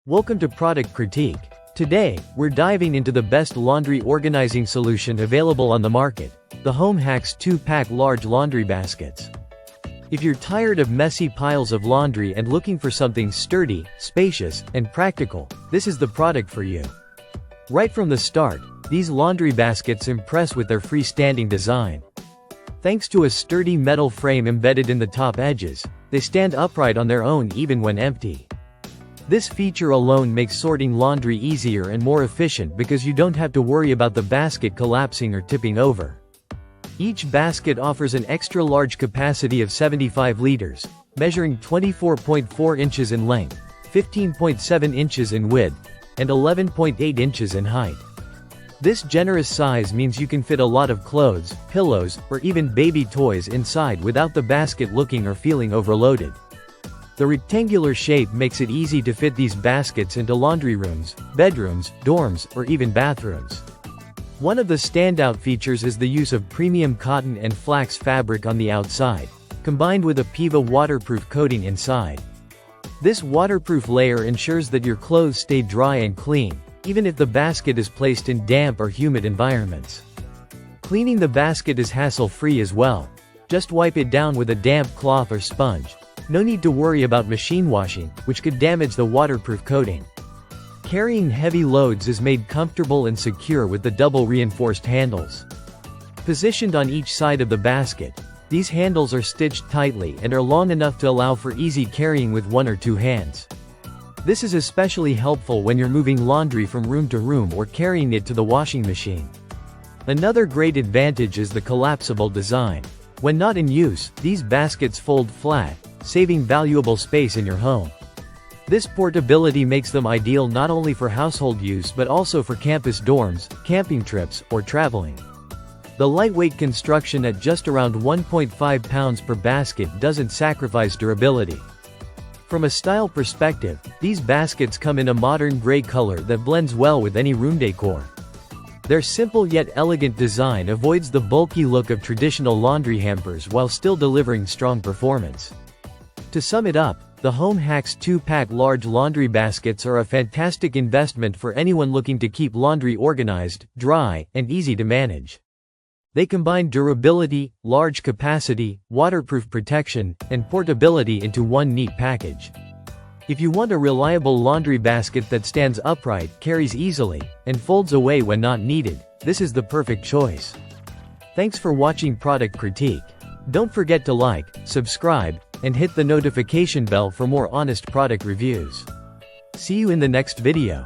Welcome to Product Critique. Today, we're diving into the best laundry organizing solution available on the market, the HomeHacks 2-pack large laundry baskets. If you're tired of messy piles of laundry and looking for something sturdy, spacious, and practical, this is the product for you. Right from the start, these laundry baskets impress with their freestanding design. Thanks to a sturdy metal frame embedded in the top edges, they stand upright on their own even when empty. This feature alone makes sorting laundry easier and more efficient because you don't have to worry about the basket collapsing or tipping over. Each basket offers an extra large capacity of 75 liters, measuring 24.4 inches in length, 15.7 inches in width, and 11.8 inches in height. This generous size means you can fit a lot of clothes, pillows, or even baby toys inside without the basket looking or feeling overloaded. The rectangular shape makes it easy to fit these baskets into laundry rooms, bedrooms, dorms, or even bathrooms. One of the standout features is the use of premium cotton and flax fabric on the outside, combined with a PIVA waterproof coating inside. This waterproof layer ensures that your clothes stay dry and clean, even if the basket is placed in damp or humid environments. Cleaning the basket is hassle-free as well. Just wipe it down with a damp cloth or sponge. No need to worry about machine washing, which could damage the waterproof coating. Carrying heavy loads is made comfortable and secure with the double reinforced handles. Positioned on each side of the basket, these handles are stitched tightly and are long enough to allow for easy carrying with one or two hands. This is especially helpful when you're moving laundry from room to room or carrying it to the washing machine. Another great advantage is the collapsible design. When not in use, these baskets fold flat, saving valuable space in your home. This portability makes them ideal not only for household use but also for campus dorms, camping trips, or traveling. The lightweight construction at just around 1.5 pounds per basket doesn't sacrifice durability. From a style perspective, these baskets come in a modern gray color that blends well with any room decor. Their simple yet elegant design avoids the bulky look of traditional laundry hampers while still delivering strong performance. To sum it up, the HomeHacks 2-pack large laundry baskets are a fantastic investment for anyone looking to keep laundry organized, dry, and easy to manage. They combine durability, large capacity, waterproof protection, and portability into one neat package. If you want a reliable laundry basket that stands upright, carries easily, and folds away when not needed, this is the perfect choice. Thanks for watching Product Critique. Don't forget to like, subscribe, and hit the notification bell for more honest product reviews. See you in the next video.